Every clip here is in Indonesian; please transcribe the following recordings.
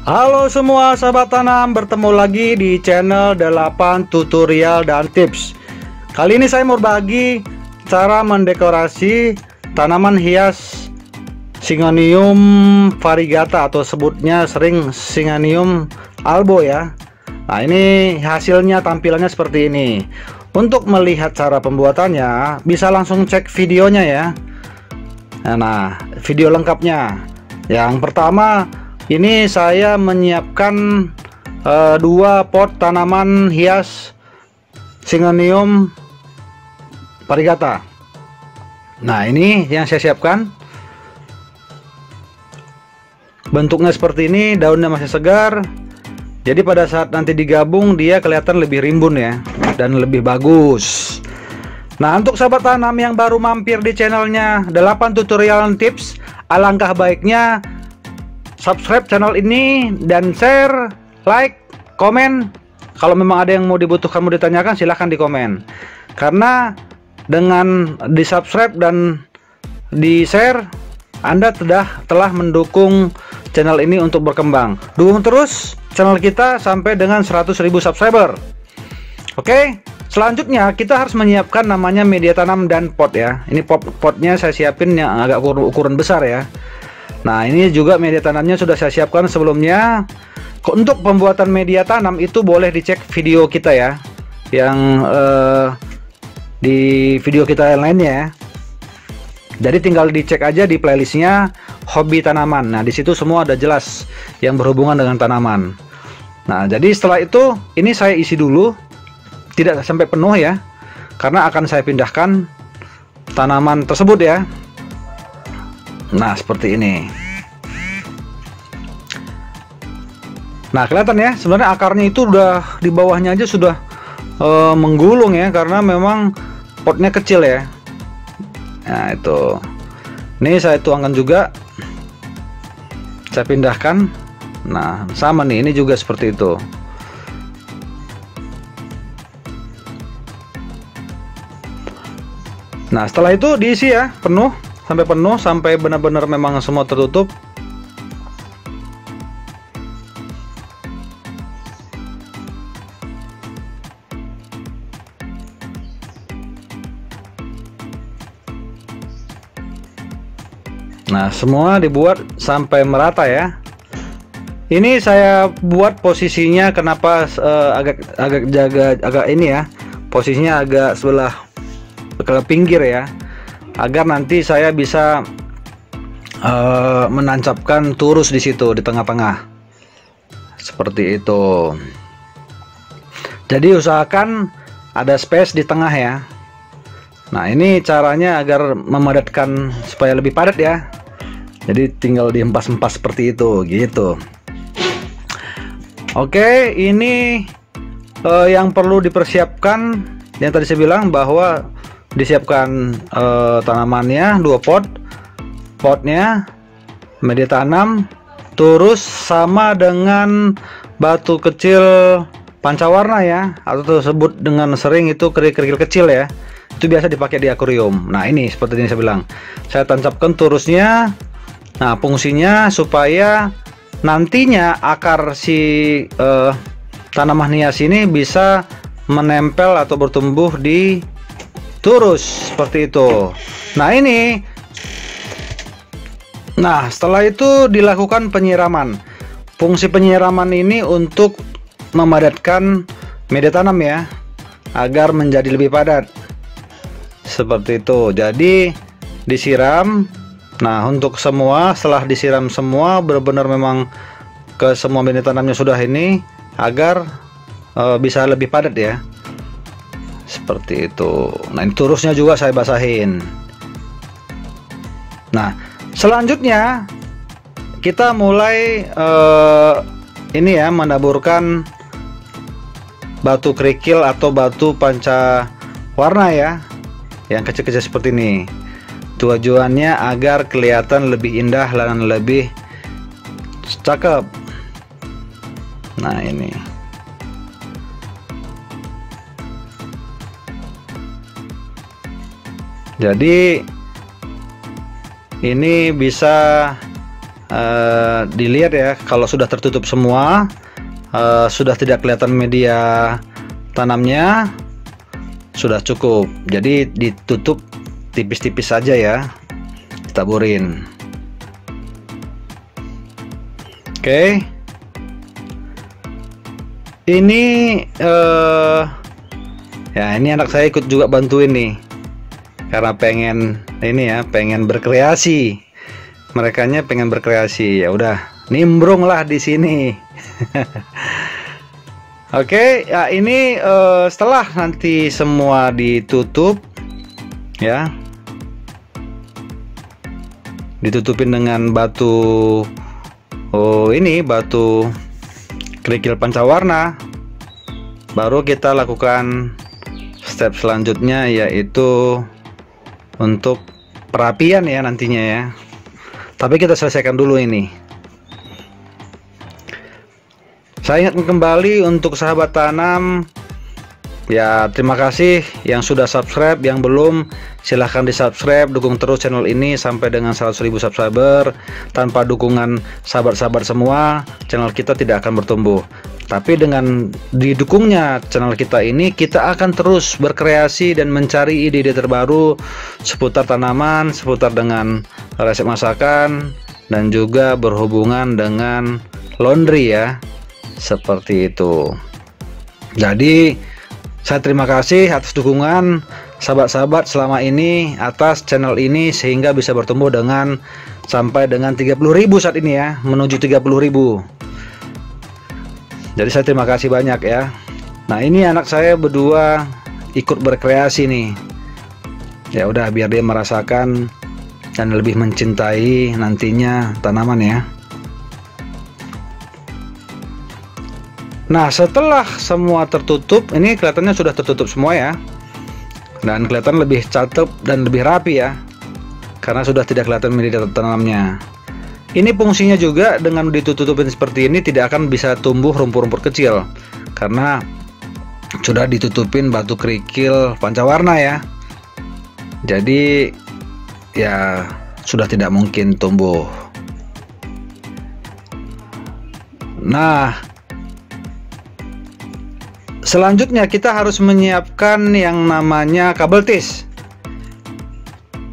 Halo semua sahabat tanam, bertemu lagi di channel 8 tutorial dan tips. Kali ini saya mau berbagi cara mendekorasi tanaman hias Syngonium variegata atau sebutnya sering Syngonium albo ya. Nah, ini hasilnya, tampilannya seperti ini. Untuk melihat cara pembuatannya bisa langsung cek videonya ya. Nah, video lengkapnya. Yang pertama, ini saya menyiapkan 2 pot tanaman hias Syngonium variegata. Nah, ini yang saya siapkan. Bentuknya seperti ini, daunnya masih segar. Jadi pada saat nanti digabung dia kelihatan lebih rimbun ya, dan lebih bagus. Nah, untuk sahabat tanam yang baru mampir di channelnya 8 tutorial dan tips, alangkah baiknya subscribe channel ini dan share, like, komen. Kalau memang ada yang mau dibutuhkan, mau ditanyakan, silahkan di komen. Karena dengan di subscribe dan di share, Anda telah mendukung channel ini untuk berkembang. Dukung terus channel kita sampai dengan 100.000 subscriber. Oke, selanjutnya kita harus menyiapkan namanya media tanam dan pot ya. Ini potnya saya siapin yang agak ukuran besar ya. Nah, ini juga media tanamnya sudah saya siapkan sebelumnya. Untuk pembuatan media tanam itu boleh dicek video kita ya, yang di video kita yang lainnya ya. Jadi tinggal dicek aja di playlistnya hobi tanaman. Nah, di situ semua ada jelas yang berhubungan dengan tanaman. Nah, jadi setelah itu ini saya isi dulu, tidak sampai penuh ya, karena akan saya pindahkan tanaman tersebut ya. Nah, seperti ini. Nah, kelihatan ya, sebenarnya akarnya itu udah di bawahnya aja sudah menggulung ya, karena memang potnya kecil ya. Nah, itu. Ini saya tuangkan juga. Saya pindahkan. Nah, sama nih, ini juga seperti itu. Nah, setelah itu diisi ya, penuh, sampai benar-benar memang semua tertutup. Nah, semua dibuat sampai merata ya. Ini saya buat posisinya kenapa agak ini ya. Posisinya agak sebelah ke pinggir ya, agar nanti saya bisa menancapkan turus di situ di tengah-tengah. Seperti itu. Jadi usahakan ada space di tengah ya. Nah, ini caranya agar memadatkan supaya lebih padat ya. Jadi tinggal dihempas-hempas seperti itu gitu. Oke, ini yang perlu dipersiapkan, yang tadi saya bilang bahwa disiapkan tanamannya 2 pot, potnya, media tanam, terus sama dengan batu kecil pancawarna ya, atau disebut dengan sering itu kerikil kecil ya. Itu biasa dipakai di akuarium. Nah, ini seperti yang saya bilang, saya tancapkan turusnya. Nah, fungsinya supaya nantinya akar si tanaman hias ini bisa menempel atau bertumbuh di turus seperti itu. Nah, ini. Nah, setelah itu dilakukan penyiraman. Fungsi penyiraman ini untuk memadatkan media tanam ya, agar menjadi lebih padat. Seperti itu. Jadi disiram. Nah, untuk semua, setelah disiram semua benar-benar memang ke semua media tanamnya sudah ini, agar bisa lebih padat ya. Seperti itu. Nah, ini turusnya juga saya basahin. Nah, selanjutnya kita mulai ini ya, menaburkan batu kerikil atau batu panca warna ya, yang kecil-kecil seperti ini. Tujuannya agar kelihatan lebih indah dan lebih cakep. Nah, ini. Jadi ini bisa dilihat ya, kalau sudah tertutup semua, sudah tidak kelihatan media tanamnya, sudah cukup. Jadi ditutup tipis-tipis saja ya, ditaburin. Oke, ini ya, ini anak saya ikut juga bantuin nih, karena pengen ini ya, pengen berkreasi. Merekanya pengen berkreasi, ya udah nimbrung lah di sini. Oke, ya ini setelah nanti semua ditutup ya, ditutupin dengan batu, ini batu kerikil pancawarna, baru kita lakukan step selanjutnya, yaitu untuk perapian ya nantinya ya. Tapi kita selesaikan dulu ini. Saya ingatkan kembali untuk sahabat tanam ya, terima kasih yang sudah subscribe. Yang belum, silahkan di subscribe, dukung terus channel ini sampai dengan 100.000 subscriber. Tanpa dukungan sahabat-sahabat semua, channel kita tidak akan bertumbuh. Tapi dengan didukungnya channel kita ini, kita akan terus berkreasi dan mencari ide-ide terbaru seputar tanaman, seputar dengan resep masakan, dan juga berhubungan dengan laundry ya, seperti itu. Jadi saya terima kasih atas dukungan sahabat-sahabat selama ini atas channel ini, sehingga bisa bertumbuh dengan sampai dengan 30.000 saat ini ya, menuju 30.000. Jadi saya terima kasih banyak ya. Nah, ini anak saya berdua ikut berkreasi nih. Ya udah, biar dia merasakan dan lebih mencintai nantinya tanaman ya. Nah, setelah semua tertutup, ini kelihatannya sudah tertutup semua ya, dan kelihatan lebih cakep dan lebih rapi ya, karena sudah tidak kelihatan media tanamnya. Ini fungsinya juga, dengan ditutupin seperti ini tidak akan bisa tumbuh rumput-rumput kecil, karena sudah ditutupin batu kerikil pancawarna ya. Jadi ya sudah tidak mungkin tumbuh. Nah, selanjutnya kita harus menyiapkan yang namanya kabel tis.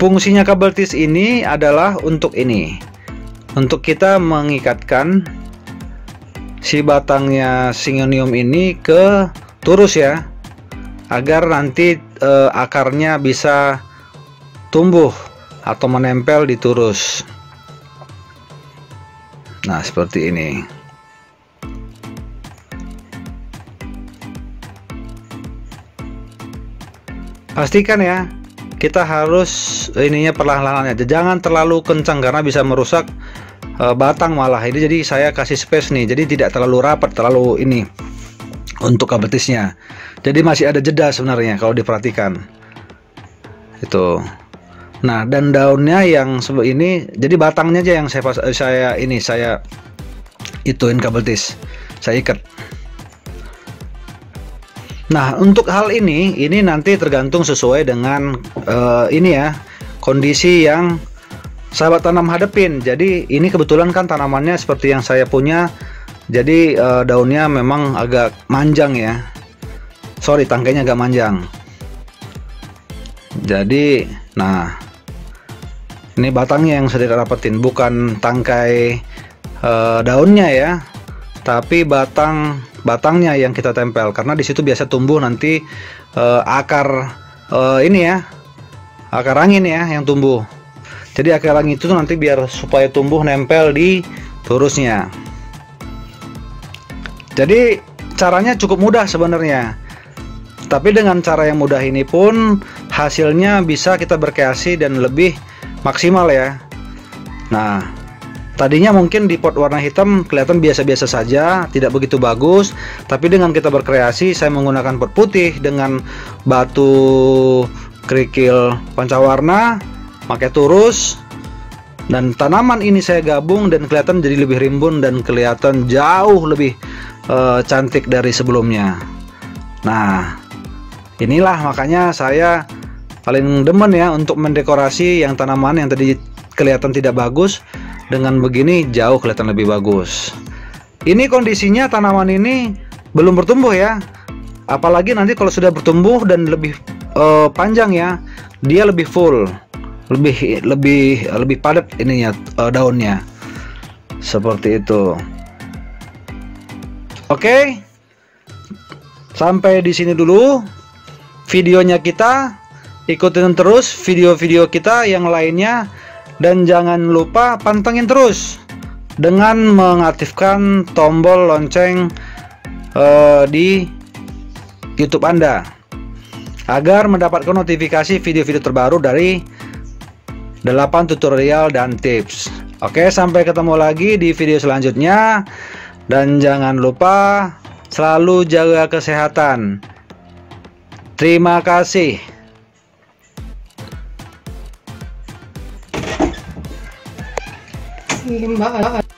Fungsinya kabel tis ini adalah untuk ini, untuk kita mengikatkan si batangnya Syngonium ini ke turus ya, agar nanti akarnya bisa tumbuh atau menempel di turus. Nah, seperti ini. Pastikan ya, kita harus ininya perlahan-lahan aja, jangan terlalu kencang karena bisa merusak batang malah. Ini jadi saya kasih space nih, jadi tidak terlalu rapat, terlalu ini untuk kabel tisnya. Jadi masih ada jeda sebenarnya kalau diperhatikan itu. Nah, dan daunnya yang ini, jadi batangnya aja yang saya ituin kabel tis, saya ikat. Nah, untuk hal ini nanti tergantung sesuai dengan ini ya, kondisi yang sahabat tanam hadepin. Jadi ini kebetulan kan tanamannya seperti yang saya punya, jadi daunnya memang agak manjang ya, sorry, tangkainya agak manjang. Jadi nah, ini batangnya yang saya rapetin, bukan tangkai daunnya ya, tapi batangnya yang kita tempel, karena di situ biasa tumbuh nanti akar ini ya, akar angin ya yang tumbuh. Jadi akar angin itu nanti biar supaya tumbuh nempel di turusnya. Jadi caranya cukup mudah sebenarnya, tapi dengan cara yang mudah ini pun hasilnya bisa kita berkreasi dan lebih maksimal ya. Nah, tadinya mungkin di pot warna hitam kelihatan biasa-biasa saja, tidak begitu bagus, tapi dengan kita berkreasi, saya menggunakan pot putih dengan batu kerikil pancawarna, pakai turus, dan tanaman ini saya gabung dan kelihatan jadi lebih rimbun dan kelihatan jauh lebih cantik dari sebelumnya. Nah, inilah makanya saya paling demen ya untuk mendekorasi yang tanaman yang tadi kelihatan tidak bagus, dengan begini jauh kelihatan lebih bagus. Ini kondisinya tanaman ini belum bertumbuh ya. Apalagi nanti kalau sudah bertumbuh dan lebih panjang ya, dia lebih full, lebih padat ininya, daunnya. Seperti itu. Oke. Sampai di sini dulu videonya kita. Ikutin terus video-video kita yang lainnya dan jangan lupa pantengin terus dengan mengaktifkan tombol lonceng di YouTube Anda agar mendapatkan notifikasi video-video terbaru dari 8 tutorial dan tips. Oke, sampai ketemu lagi di video selanjutnya dan jangan lupa selalu jaga kesehatan. Terima kasih. Mbak.